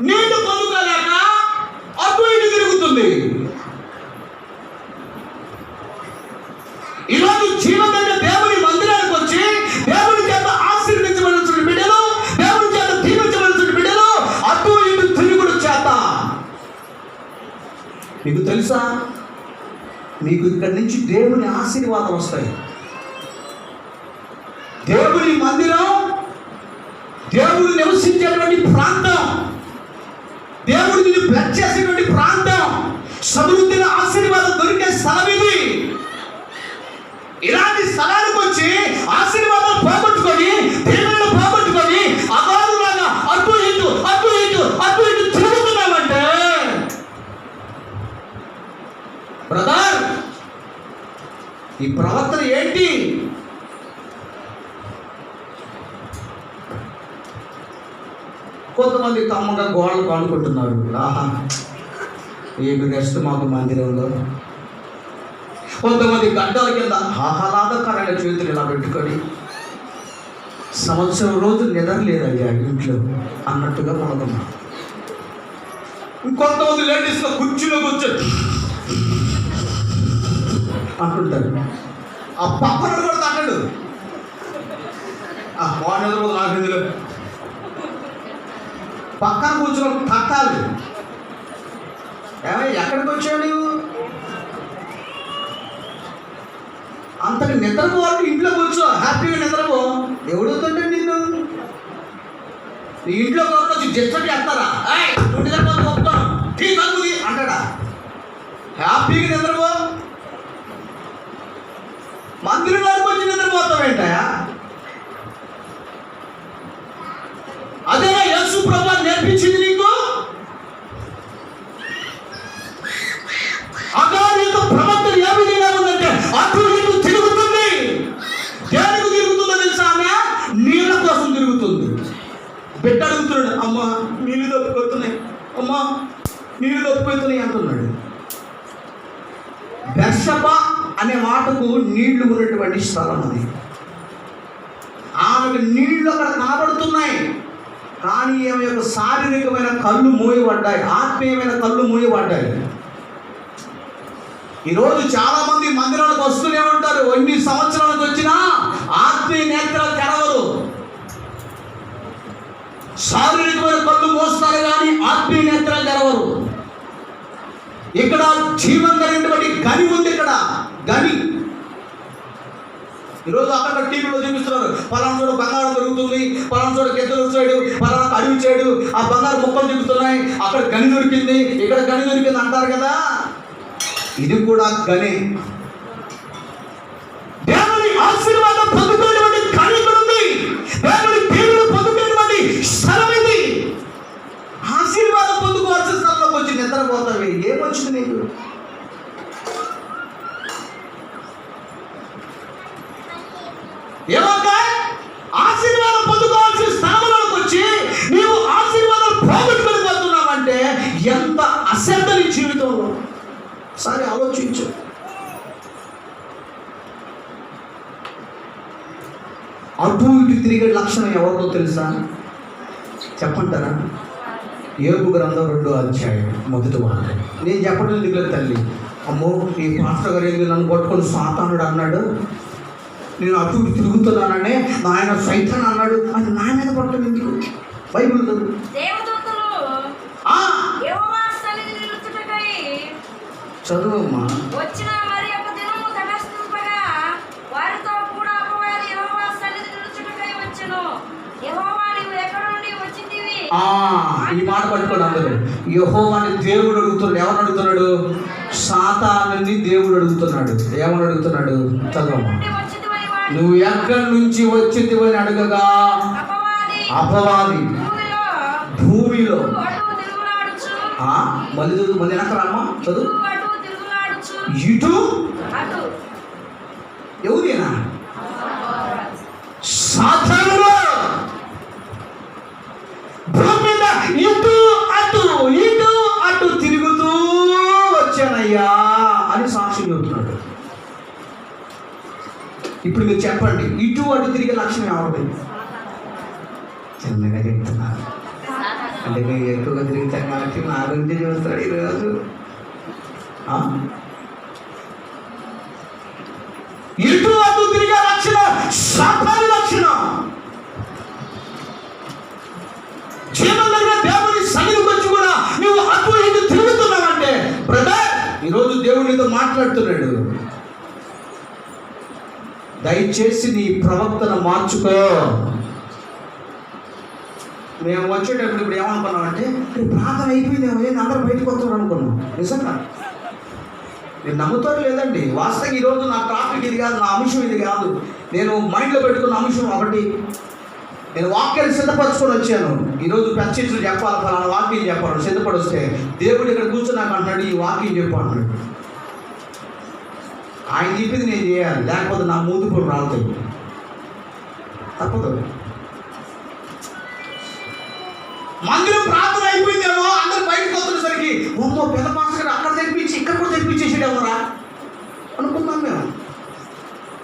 నీళ్లు పొందుకోలేక అటు ఇటు తిరుగుతుంది. ఈరోజు జీవమైన దేవుని మందిరానికి వచ్చి దేవుని చేత ఆశీర్వదించవలసిన బిడ్డలు, దేవుని చేత దీవించవలసిన బిడ్డలు అటు ఇటు తిరుగుడు చేత. మీకు తెలుసా, మీకు ఇక్కడి నుంచి దేవుని ఆశీర్వాదాలు వస్తాయి. దేవుని మందిరం దేవుడు నివసించేటువంటి ప్రాంతం, దేవుడు నిన్ను బ్లెస్ చేసేటువంటి ప్రాంతం, సమృద్ధిగా ఆశీర్వాదం దొరికే స్థలం ఇది. ఇలాంటి స్థలానికి వచ్చి ఆశీర్వాదం పోగొట్టుకొని, దేవుళ్ళు పోగొట్టుకొని అగాధులాగా అటు ఇటు అటు ఇటు అటు ఇటు తిరుగుతున్నామంటే బ్రదర్, ఈ ప్రవర్తన ఏంటి? కొంతమంది కమ్మగా గోడలు కానుకుంటున్నారు. ఆహా, ఏమి రెస్ట్ మాకు మందిరంలో. కొంతమంది గడ్డల కింద ఆహ్లాదకరమైన చేతులు ఇలా పెట్టుకొని సంవత్సరం రోజు నిద్రలేదయ్యా ఇంట్లో అన్నట్టుగా మనకున్నాం. ఇంకొంతమంది లేడీస్లో కుర్చీలో కూర్చొని అంటుంటారు. ఆ పక్కన కూడా తగ్గడు. మార్నింగ్ రోజు నాకు ఇందులో పక్కన కూర్చొని తట్టాలి. ఏమై ఎక్కడికి వచ్చావు నీవు? అంతకు నిద్రపోవాలి, ఇంట్లో కూర్చో, హ్యాపీగా నిద్రపో. ఎవడుతుంటే నిన్ను ఇంట్లో వచ్చి డిస్టర్బ్ చేస్తారా? నువ్వు నిద్రపోతే ఒప్పుతాను, టీ తగ్గుది అంటాడా? హ్యాపీగా నిద్రపో. మందిరంలోకి వచ్చి నిద్రపోతావేంటయా? అదే యేసు ప్రభువు నేర్పించింది నీకు. అగాధ ప్రవర్తన ఏ విధంగా ఉందంటే అటు ఇటు తిరుగుతుంది. దేనికి తిరుగుతుందో తెలుసా? ఆమె నీళ్ళ కోసం తిరుగుతుంది. బిడ్డ అడుగుతున్నాడు, అమ్మ నీళ్ళు తప్పిపోతున్నాయి, అమ్మ నీళ్ళు తప్పిపోతున్నాయి అంటున్నాడు. బెర్షబా అనే మాటకు నీళ్లు ఉన్నటువంటి స్థలం అది. ఆమెకు నీళ్లు అక్కడ కనబడుతున్నాయి, కానీ ఆమె యొక్క శారీరకమైన కళ్ళు మూయబడ్డాయి, ఆత్మీయమైన కళ్ళు మూయబడ్డాయి. ఈరోజు చాలా మంది మందిరాలకు వస్తూనే ఉంటారు. ఎన్ని సంవత్సరాలకు వచ్చినా ఆత్మీయ నేత్రాలు తెరవరు. శారీరకమైన కళ్ళు మోస్తారు కానీ ఆత్మీయ నేత్రాలు తెరవరు. ఇక్కడ జీవం కలిగినటువంటి గని ఉంది. ఇక్కడ గని ఈరోజు అక్కడ టీవీలో చూపిస్తున్నారు, పలానా చోట బంగారం దొరుకుతుంది, పలానా చోట కెద్దలు వచ్చాడు, పలానా అడవి వచ్చాడు, ఆ బంగారు మొక్కలు దిగుతున్నాయి, అక్కడ గని దొరికింది, ఇక్కడ గని దొరికింది అంటారు కదా. ఇది కూడా గని. దేవుని ఆశీర్వాదం పొందుకునేటువంటి గని ఇక్కడ ఉంది. దేవుని దేవుడు పొందుకునేటువంటి స్థలం ఇది. ఆశీర్వాదం పొందుకోవాల్సిన స్థలంలోకి వచ్చి నిద్రపోతావి. ఏమొచ్చింది నీకు? ఏమక్క? ఆశీర్వాదం పొందుకోవాల్సిన స్థలంలోకి వచ్చి నీవు ఆశీర్వాదం పోగొట్టుకొని పోతున్నావంటే ఎంత అశ్రద్ధ నీ జీవితంలో. సరే ఆలోచించు. అటు ఇటు తిరిగే లక్షణం ఎవరిలో తెలుసా? చెప్పంటారా? యోబు గ్రంథం 2వ అధ్యాయం 1వ వాక్యం. నేను చెప్పడం దిగులేదు తల్లి. అమ్మో, ఈ పాస్టర్ గారు ఏంది నన్ను పట్టుకొని సాతానుడు అన్నాడు, నేను అటు ఇటు తిరుగుతున్నాననే ఆయన సైతాన్ అన్నాడు అని నా మీద పట్టడం ఎందుకు? బైబిల్ చదువమ్మా. ఈ మాట పట్టుకోండి అందరూ. యెహోవాని దేవుడు అడుగుతున్నాడు. ఎవరు అడుగుతున్నాడు? సాతానుని దేవుడు అడుగుతున్నాడు. ఏమని అడుగుతున్నాడు? చదవమ్మా. నువ్వు ఎక్కడి నుంచి వచ్చింది అని అడగగా అపవాది భూమిలో మళ్ళీ వెనకరామ్మా చదువు. ఇటు ఎవరేనా? సాతానుడు భూమి మీద ఇటు అటు తిరుగుతూ వచ్చానయ్యా అని సాక్షి చెబుతున్నాడు. ఇప్పుడు మీరు చెప్పండి, ఇటు అటు తిరిగే లక్షణం ఎవరిది? చిన్నగా చెప్తున్నారు. అంటే మేము ఎక్కువగా తిరుగుతాం కాబట్టి నా గురించి చూస్తాడు ఈరోజు. ఇటు అటు తిరిగే లక్షణం సాతాను లక్షణం. జీవనంలో దేవుని సన్నిధికి వచ్చి కూడా నువ్వు అటు ఇటు తిరుగుతున్నావంటే బ్రదర్, ఈరోజు దేవునితో మాట్లాడుతున్నాడు. దయచేసి నీ ప్రవర్తన మార్చుకో. మేము వచ్చేటప్పుడు ఇప్పుడు ఏమనుకున్నామంటే ప్రార్థన అయిపోయిందేమో, అందరూ బయటకు వస్తారు అనుకున్నాం. నిజంగా మీరు నమ్ముతారు లేదండి, వాస్తవంగా ఈరోజు నా టాపిక్ ఇది కాదు, నా అంశం ఇది కాదు. నేను మైండ్లో పెట్టుకున్న అంశం ఒకటి. నేను వాక్యాన్ని సిద్ధపరచుకొని వచ్చాను. ఈరోజు పెంచిట్లు చెప్పాలి, ఫలానా వాక్యం చెప్పాలి. సిద్ధపడి వస్తే దేవుడు ఇక్కడ కూర్చున్నాక అంటున్నాడు ఈ వాక్యం చెప్పు అంటున్నాడు. ఆయన చెప్పింది నేను చేయాలి, లేకపోతే నా మూతుపులు రాలుతాయి. తప్పదు. మందిరం ప్రార్థన అయిపోయిందేమో, అందరూ బయటకు వస్తున్నసరికి ఓమో పెద్ద పాస్టర్ అక్కడ తెప్పించి ఇక్కడ కూడా తెప్పించేసాడేమోరా అనుకున్నాం మేము.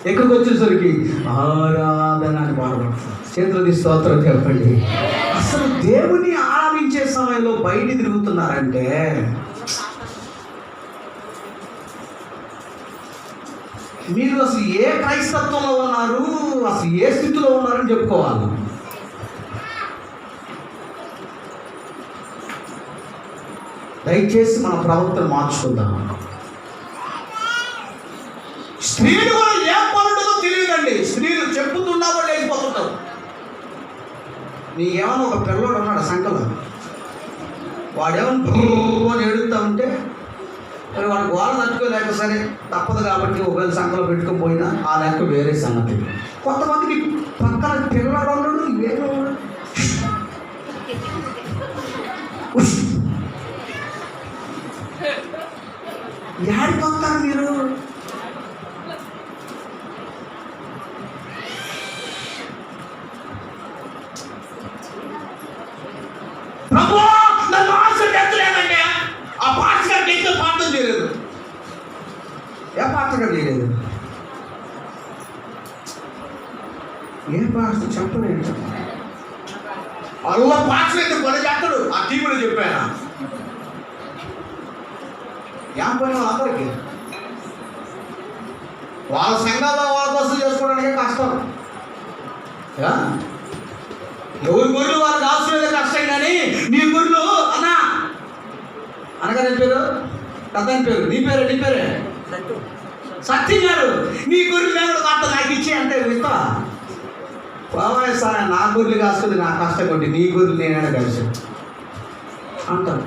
ఎక్కడికి వచ్చేసరికి ఆరాధన అని బాధపడుతున్నాం. చేతులది స్తోత్రం చెప్పండి. అసలు దేవుని ఆరాధించే సమయంలో బయట తిరుగుతున్నారంటే మీరు అసలు ఏ క్రైస్తత్వంలో ఉన్నారు, అసలు ఏ స్థితిలో ఉన్నారని చెప్పుకోవాలి. దయచేసి మన ప్రవర్తన మార్చుకుందాం. స్త్రీలు కూడా ఏం పనుంటుందో తెలియదండి. స్త్రీలు చెప్పుతున్నావో లేకపోతుంటావు. నీకేమన్నా ఒక పిల్లవాడు ఉన్నాడు సంకలో, వాడేమన్నా అని ఏడుస్తూ ఉంటే మరి వాడు గోడ తట్టుకోలేక సరే తప్పదు కాబట్టి ఒకవేళ సంకలో పెట్టుకొని పోయినా ఆ లెక్క వేరే సంగతి. కొంతమందికి పక్కన పిల్లవాడు ఉన్నాడు, వేరే యాడికి వస్తారు మీరు? ప్రభు నన్ను ఆశలు ఎత్తలేదండి. ఆ పాస్టర్ గారికి ఎత్తు ప్రార్థన చేయలేదు. ఏ పాస్టర్ గారు చేయలేదు? ఏ పాస్టర్ చెప్పలేదు. అల్లా పాస్టర్ అయితే పని చేస్తాడు. ఆ టీవీలో చెప్పాను ఏం పని వాళ్ళందరికీ వాళ్ళ సంఘాల్లో వాళ్ళ కోసం చేసుకోవడానికే కష్టం. ఎవరి గొర్రెలు వాళ్ళు కాల్చుకునేదే కష్టం. కానీ నీ గొర్రెలు అన్నా అనగా నీ పేరు కథ అని పేరు, నీ పేరే సత్యం గారు, నీ గొర్రెలు నేను కట్ట నాకు ఇచ్చి అంటే ఇస్తా బాబాయ్ సార్, నా గొర్రెలు కాసుకుంది నా కష్టం కొట్టి నీ గొర్రెలు నేనైనా కలిసి అంటాను.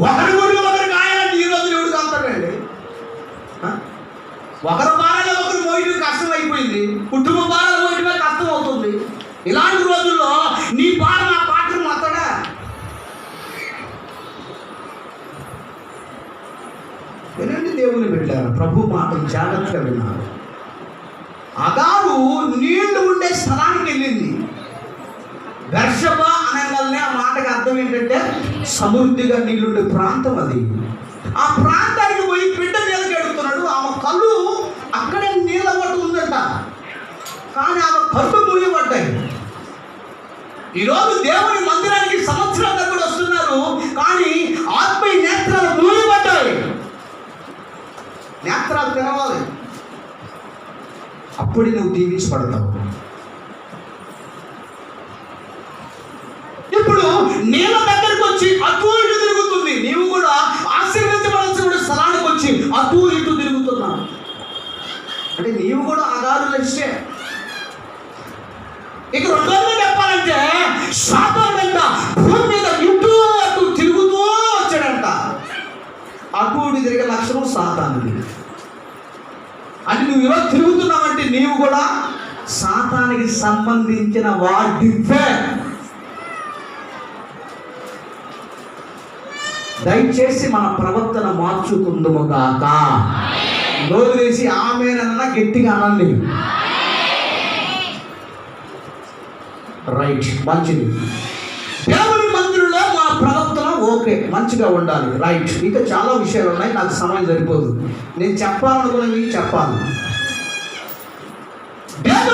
ఒకరి గురి ఒకరు కాయాలంటే ఈ రోజు ఎవడు కాస్తాడండి? ఒకరు భారాలు ఒకరు మోయడం కష్టం అయిపోయింది. కుటుంబ భారాలు మోయడమే కష్టం అవుతుంది. ఇలాంటి రోజుల్లో నీ భార నా పాత్ర మొత్తడా? వినండి, దేవుని పెట్టారు. ప్రభు మాటలు జాగ్రత్తగా విన్నారు. అగారు నీళ్లు ఉండే స్థలానికి వెళ్ళింది. బెర్షెబ అనగానే ఆ మాటకి అర్థం ఏంటంటే సమృద్ధిగా నీళ్ళుండే ప్రాంతం అది. ఆ ప్రాంతానికి పోయి బిడ్డ మీదకి ఎడుతున్నాడు. ఆమె కళ్ళు అక్కడే నీళ్ళ పట్టు ఉందంట, కానీ ఆమె కళ్ళు మూయబడ్డాయి. ఈరోజు దేవుని మందిరానికి సంవత్సరాల దగ్గర వస్తున్నారు, కానీ ఆత్మీయ నేత్రాలు మూయబడ్డాయి. నేత్రాలు తెరవాలి, అప్పుడు నువ్వు దీవించబడతావు. ఇప్పుడు నీళ్ళ దగ్గరికి వచ్చి అటు ఇటు తిరుగుతుంది. నీవు కూడా ఆశీర్వదించబడాల్సిన స్థలానికి వచ్చి అటు ఇటు తిరుగుతున్నావు అంటే నీవు కూడా అగారుల ఇష్టే. ఇక రెండోది చెప్పాలంటే సాతానుడంట భూమి మీద ఇటు అటు తిరుగుతూ వచ్చాడంట. అటు ఇటు తిరిగే లక్షణం సాతానుది. అంటే నువ్వు ఈరోజు తిరుగుతున్నావంటే నీవు కూడా సాతానికి సంబంధించిన వాడివే. దయచేసి మన ప్రవర్తన మార్చుకుందుము కాక. నోరు వేసి ఆమేనన్నా గట్టిగా అనండి. రైట్, మంచిది. దేవుని మందిరంలో మా ప్రవర్తన ఓకే, మంచిగా ఉండాలి. రైట్. ఇంకా చాలా విషయాలు ఉన్నాయి, నాకు సమయం సరిపోదు. నేను చెప్పాలనుకున్నవి చెప్పాలి. దేవుని